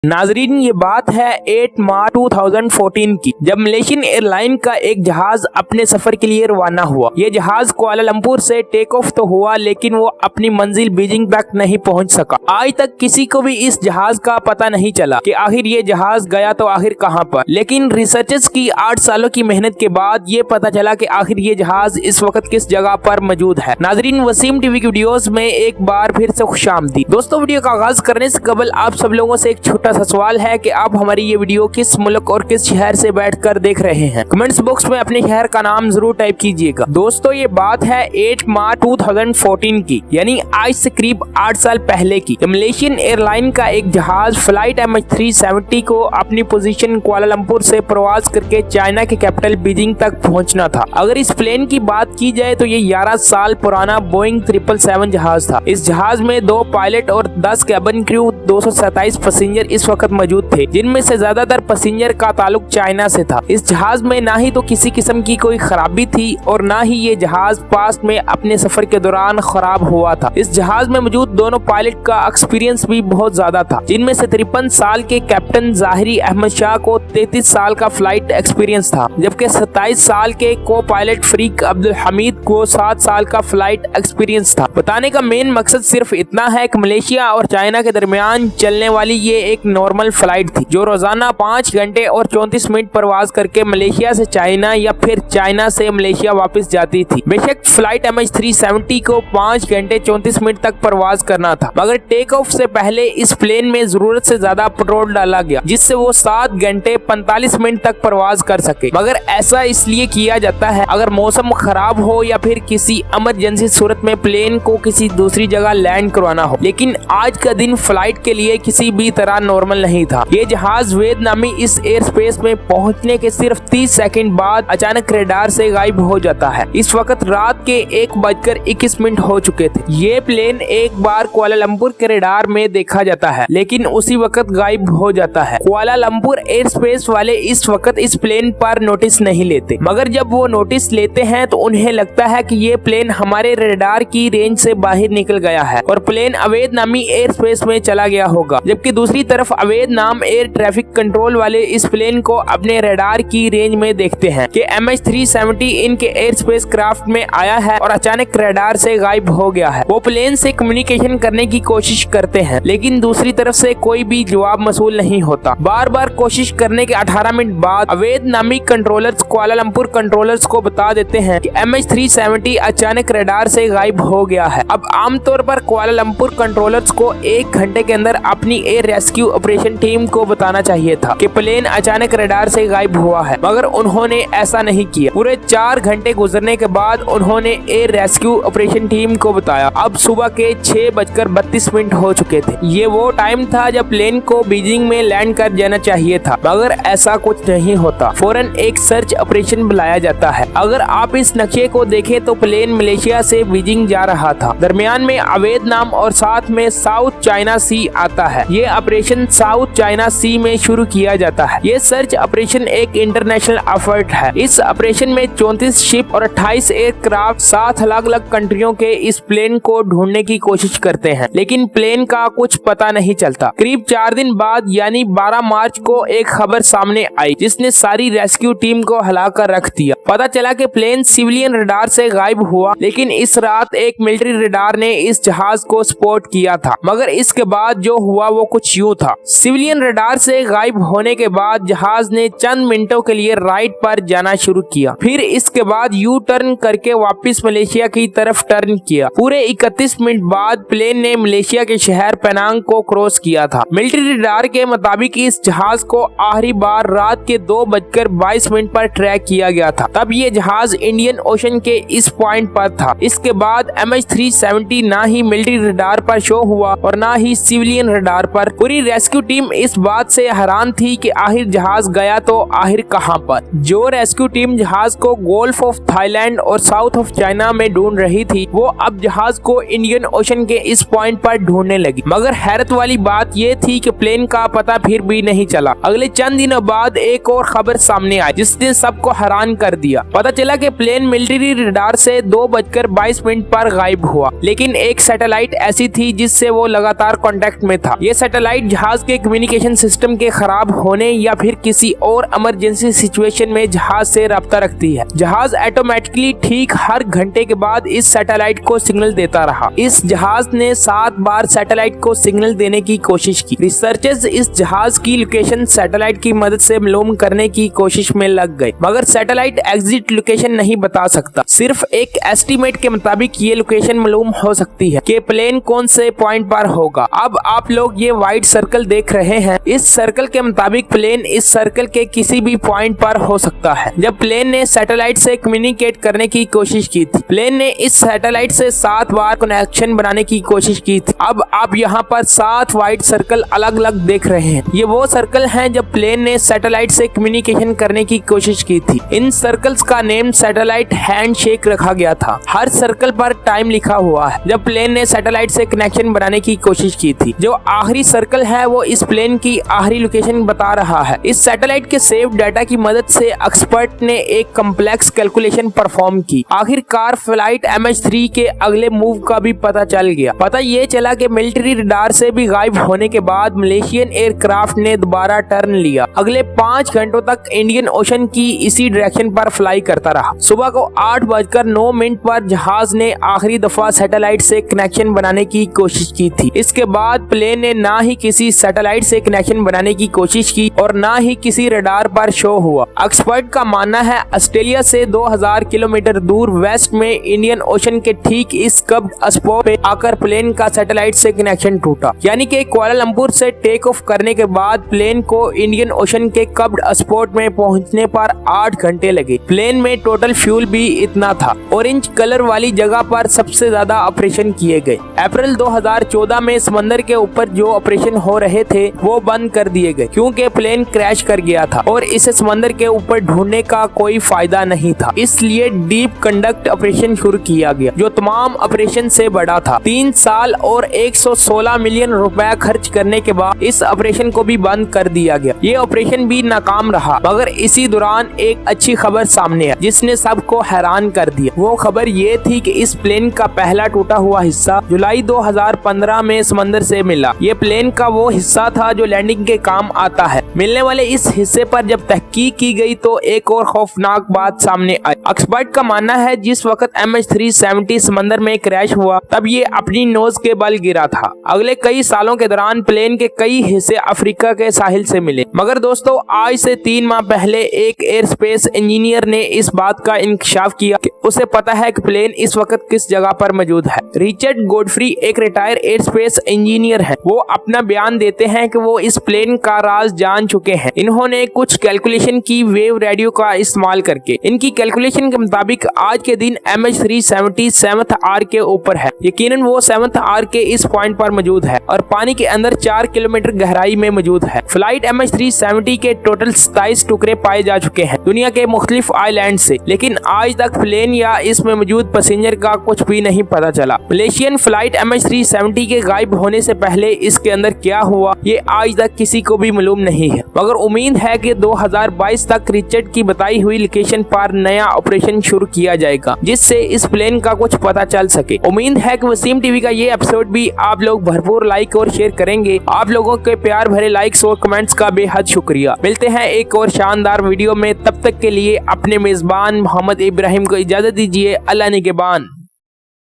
नाजरीन, ये बात है 8 मार्च 2014 की, जब मलेशियन एयरलाइन का एक जहाज अपने सफर के लिए रवाना हुआ। ये जहाज कुआलालंपुर से टेक ऑफ तो हुआ, लेकिन वो अपनी मंजिल बीजिंग तक नहीं पहुंच सका। आज तक किसी को भी इस जहाज का पता नहीं चला कि आखिर ये जहाज गया तो आखिर कहां पर। लेकिन रिसर्चर्स की 8 सालों की मेहनत के बाद ये पता चला कि आखिर ये जहाज इस वक्त किस जगह पर मौजूद है। नाजरीन, वसीम टीवी की वीडियोस में एक बार फिर से खुशामदीद। दोस्तों, वीडियो का आगाज करने से कबल आप सब लोगों से एक छोटा सा सवाल है कि आप हमारी ये वीडियो किस मुल्क और किस शहर से बैठकर देख रहे हैं। कमेंट्स बॉक्स में अपने शहर का नाम जरूर टाइप कीजिएगा। दोस्तों, ये बात है 8 मार्च 2014 की, यानी आज से करीब 8 साल पहले की। मलेशियन एयरलाइन का एक जहाज फ्लाइट MH370 को अपनी पोजीशन कुआलालंपुर से प्रवास करके चाइना के कैपिटल बीजिंग तक पहुंचना था। अगर इस प्लेन की बात की जाए तो ये 11 साल पुराना बोइंग 777 जहाज था। इस जहाज में 2 पायलट और 10 कैबिन क्रू 227 पैसेंजर इस वक्त मौजूद थे, जिनमें से ज्यादातर पैसेंजर का ताल्लुक चाइना से था। इस जहाज में ना ही तो किसी किस्म की कोई खराबी थी और ना ही ये जहाज पास्ट में अपने सफर के दौरान खराब हुआ था। इस जहाज में मौजूद दोनों पायलट का एक्सपीरियंस भी बहुत ज्यादा था, जिनमें से 53 साल के कैप्टन जाहिरी अहमद शाह को 33 साल का फ्लाइट एक्सपीरियंस था, जबकि 27 साल के को पायलट फरीक अब्दुल हमीद को 7 साल का फ्लाइट एक्सपीरियंस था। बताने का मेन मकसद सिर्फ इतना है कि मलेशिया और चाइना के दरमियान चलने वाली ये एक नॉर्मल फ्लाइट थी, जो रोजाना 5 घंटे और 34 मिनट परवाज करके मलेशिया से चाइना या फिर चाइना से मलेशिया वापस जाती थी। बेशक फ्लाइट MH370 को 5 घंटे 34 मिनट तक परवाज करना था, मगर टेक ऑफ से पहले इस प्लेन में जरूरत से ज्यादा पेट्रोल डाला गया, जिससे वो 7 घंटे 45 मिनट तक परवाज कर सके। मगर ऐसा इसलिए किया जाता है अगर मौसम खराब हो या फिर किसी इमरजेंसी सूरत में प्लेन को किसी दूसरी जगह लैंड करवाना हो। लेकिन आज का दिन फ्लाइट के लिए किसी भी तरह नॉर्मल नहीं था। ये जहाज वियतनामी इस एयर स्पेस में पहुंचने के सिर्फ 30 सेकंड बाद अचानक रेडार से गायब हो जाता है। इस वक्त रात के 1:21 हो चुके थे। ये प्लेन एक बार कुआलालंपुर के रेडार में देखा जाता है, लेकिन उसी वक्त गायब हो जाता है। कुआलालंपुर एयर स्पेस वाले इस वक्त इस प्लेन पर नोटिस नहीं लेते, मगर जब वो नोटिस लेते हैं तो उन्हें लगता है कि ये प्लेन हमारे रेडार की रेंज से बाहर निकल गया है और प्लेन अवैध नामी एयर स्पेस में चला गया होगा। जबकि दूसरी तरफ अवैध नाम एयर ट्रैफिक कंट्रोल वाले इस प्लेन को अपने रेडार की रेंज में देखते हैं कि MH370 इनके एयर स्पेस क्राफ्ट में आया है और अचानक रेडार से गायब हो गया है। वो प्लेन से कम्युनिकेशन करने की कोशिश करते हैं, लेकिन दूसरी तरफ से कोई भी जवाब मसूल नहीं होता। बार बार कोशिश करने के 18 मिनट बाद अवैध नामी कंट्रोलर्स कुआलालंपुर कंट्रोलर्स को बता देते हैं कि MH370 अचानक रेडार से गायब हो गया है। अब आमतौर पर कुआलालंपुर कंट्रोलर्स को 1 घंटे के अंदर अपनी एयर रेस्क्यू ऑपरेशन टीम को बताना चाहिए था कि प्लेन अचानक रेडार से गायब हुआ है, मगर उन्होंने ऐसा नहीं किया। पूरे 4 घंटे गुजरने के बाद उन्होंने एयर रेस्क्यू ऑपरेशन टीम को बताया। अब सुबह के 6:32 हो चुके थे। ये वो टाइम था जब प्लेन को बीजिंग में लैंड कर जाना चाहिए था, मगर ऐसा कुछ नहीं होता। फौरन एक सर्च ऑपरेशन बुलाया जाता है। अगर आप इस नक्शे को देखें तो प्लेन मलेशिया से बीजिंग जा रहा था। दरमियान में अवैध नाम और साथ में साउथ चाइना सी आता है। ये ऑपरेशन साउथ चाइना सी में शुरू किया जाता है। ये सर्च ऑपरेशन एक इंटरनेशनल एफर्ट है। इस ऑपरेशन में 34 शिप और 28 एयरक्राफ्ट 7 अलग अलग कंट्रियों के इस प्लेन को ढूंढने की कोशिश करते हैं, लेकिन प्लेन का कुछ पता नहीं चलता। करीब 4 दिन बाद यानी 12 मार्च को एक खबर सामने आई, जिसने सारी रेस्क्यू टीम को हिलाकर रख दिया। पता चला कि प्लेन सिविलियन रेडार से गायब हुआ, लेकिन इस रात एक मिलिट्री रेडार ने इस जहाज को स्पॉट किया था। मगर इसके बाद जो हुआ वो कुछ यूं था। सिविलियन रेडार से गायब होने के बाद जहाज ने चंद मिनटों के लिए राइट पर जाना शुरू किया, फिर इसके बाद यू टर्न करके वापस मलेशिया की तरफ टर्न किया। पूरे 31 मिनट बाद प्लेन ने मलेशिया के शहर पेनांग को क्रॉस किया था। मिलिट्री रेडार के मुताबिक इस जहाज को आखिरी बार रात के 2:22 पर ट्रैक किया गया था। तब ये जहाज इंडियन ओशन के इस पॉइंट पर था। इसके बाद MH370 ना ही मिलिट्री रेडार पर शो हुआ और ना ही सिविलियन रेडार पर। पूरी रेस्क्यू टीम इस बात से हैरान थी कि आखिर जहाज गया तो आखिर कहां पर। जो रेस्क्यू टीम जहाज को गोल्फ ऑफ थाईलैंड और साउथ ऑफ चाइना में ढूंढ रही थी, वो अब जहाज को इंडियन ओशन के इस पॉइंट पर ढूंढने लगी। मगर हैरत वाली बात ये थी कि प्लेन का पता फिर भी नहीं चला। अगले चंद दिनों बाद एक और खबर सामने आई, जिसने सबको हैरान कर दिया। पता चला कि प्लेन मिलिट्री रेडार से 2:22 पर गायब हुआ, लेकिन एक सैटेलाइट ऐसी थी जिससे वो लगातार कांटेक्ट में था। ये सैटेलाइट जहाज जहाज के कम्युनिकेशन सिस्टम के खराब होने या फिर किसी और इमरजेंसी सिचुएशन में जहाज से राब्ता रखती है। जहाज ऑटोमेटिकली ठीक हर घंटे के बाद इस सैटेलाइट को सिग्नल देता रहा। इस जहाज ने 7 बार सैटेलाइट को सिग्नल देने की कोशिश की। रिसर्चर्स इस जहाज की लोकेशन सैटेलाइट की मदद से मालूम करने की कोशिश में लग गए, मगर सैटेलाइट एग्जिट लोकेशन नहीं बता सकता। सिर्फ एक एस्टीमेट के मुताबिक ये लोकेशन मालूम हो सकती है कि प्लेन कौन से पॉइंट पर होगा। अब आप लोग ये व्हाइट सर्कल देख रहे हैं, इस सर्कल के मुताबिक प्लेन इस सर्कल के किसी भी पॉइंट पर हो सकता है। जब प्लेन ने सैटेलाइट से कम्युनिकेट करने की कोशिश की थी, प्लेन ने इस सैटेलाइट से 7 बार कनेक्शन बनाने की कोशिश की थी। अब आप यहाँ पर 7 व्हाइट सर्कल अलग अलग देख रहे हैं। ये वो सर्कल हैं जब प्लेन ने सैटेलाइट से कम्युनिकेशन करने की कोशिश की थी। इन सर्कल्स का नेम सैटेलाइट हैंडशेक रखा गया था। हर सर्कल पर टाइम लिखा हुआ है जब प्लेन ने सैटेलाइट से कनेक्शन बनाने की कोशिश की थी। जो आखिरी सर्कल है वो इस प्लेन की आखिरी लोकेशन बता रहा है। इस सैटेलाइट के सेव डाटा की मदद से एक्सपर्ट ने एक कम्प्लेक्स कैलकुलेशन परफॉर्म की। आखिरकार फ्लाइट MH3 के अगले मूव का भी पता चल गया। पता ये चला कि मिलिट्री रडार से भी गायब होने के बाद मलेशियन एयरक्राफ्ट ने दोबारा टर्न लिया। अगले 5 घंटों तक इंडियन ओशन की इसी डायरेक्शन पर फ्लाई करता रहा। सुबह को 8:09 पर जहाज ने आखिरी दफा सैटेलाइट से कनेक्शन बनाने की कोशिश की थी। इसके बाद प्लेन ने ना ही किसी सैटेलाइट से कनेक्शन बनाने की कोशिश की और ना ही किसी रडार पर शो हुआ। एक्सपर्ट का मानना है ऑस्ट्रेलिया से 2000 किलोमीटर दूर वेस्ट में इंडियन ओशन के ठीक इस कब्ड स्पॉट पे आकर प्लेन का सैटेलाइट से कनेक्शन टूटा। यानी कि कुआलालंपुर से टेक ऑफ करने के बाद प्लेन को इंडियन ओशन के कब्ड स्पॉट में पहुंचने पर 8 घंटे लगे। प्लेन में टोटल फ्यूल भी इतना था। ऑरेंज कलर वाली जगह पर सबसे ज्यादा ऑपरेशन किए गए। अप्रैल 2014 में समंदर के ऊपर जो ऑपरेशन हो रहे थे वो बंद कर दिए गए क्योंकि प्लेन क्रैश कर गया था और इसे समंदर के ऊपर ढूंढने का कोई फायदा नहीं था। इसलिए डीप कंडक्ट ऑपरेशन शुरू किया गया जो तमाम ऑपरेशन से बड़ा था। 3 साल और 116 मिलियन रुपए खर्च करने के बाद इस ऑपरेशन को भी बंद कर दिया गया। ये ऑपरेशन भी नाकाम रहा, मगर इसी दौरान एक अच्छी खबर सामने आई जिसने सबको हैरान कर दिया। वो खबर ये थी कि इस प्लेन का पहला टूटा हुआ हिस्सा जुलाई 2015 में समंदर से मिला। ये प्लेन का वो हिस्सा था जो लैंडिंग के काम आता है। मिलने वाले इस हिस्से पर जब तहकीक की गई तो एक और खौफनाक बात सामने आई। एक्सपर्ट का मानना है जिस वक्त MH370 समंदर में क्रैश हुआ तब ये अपनी नोज के बल गिरा था। अगले कई सालों के दौरान प्लेन के कई हिस्से अफ्रीका के साहिल से मिले, मगर दोस्तों आज से 3 माह पहले एक एयर स्पेस इंजीनियर ने इस बात का इंकशाफ किया कि उसे पता है कि प्लेन इस वक्त किस जगह पर मौजूद है। रिचर्ड गॉडफ्री एक रिटायर एयर स्पेस इंजीनियर है। वो अपना बयान देते हैं कि वो इस प्लेन का राज जान चुके हैं। इन्होंने कुछ कैलकुलेशन की वेव रेडियो का इस्तेमाल करके। इनकी कैलकुलेशन के मुताबिक आज के दिन MH370 7th आर के ऊपर है। यकीनन वो 7th आर के इस पॉइंट पर मौजूद है और पानी के अंदर 4 किलोमीटर गहराई में मौजूद है। फ्लाइट MH370 के टोटल 27 टुकड़े पाए जा चुके हैं दुनिया के मुख्तलिफ आइलैंड से, लेकिन आज तक प्लेन या इसमें मौजूद पैसेंजर का कुछ भी नहीं पता चला। मलेशियन फ्लाइट MH370 के गायब होने से पहले इसके अंदर क्या हुआ ये आज तक किसी को भी मालूम नहीं है, मगर उम्मीद है कि 2022 तक रिचर्ड की बताई हुई लोकेशन पर नया ऑपरेशन शुरू किया जाएगा जिससे इस प्लेन का कुछ पता चल सके। उम्मीद है कि वसीम टीवी का ये एपिसोड भी आप लोग भरपूर लाइक और शेयर करेंगे। आप लोगों के प्यार भरे लाइक्स और कमेंट्स का बेहद शुक्रिया। मिलते हैं एक और शानदार वीडियो में, तब तक के लिए अपने मेजबान मोहम्मद इब्राहिम को इजाजत दीजिए। अल्लाह निगहबान।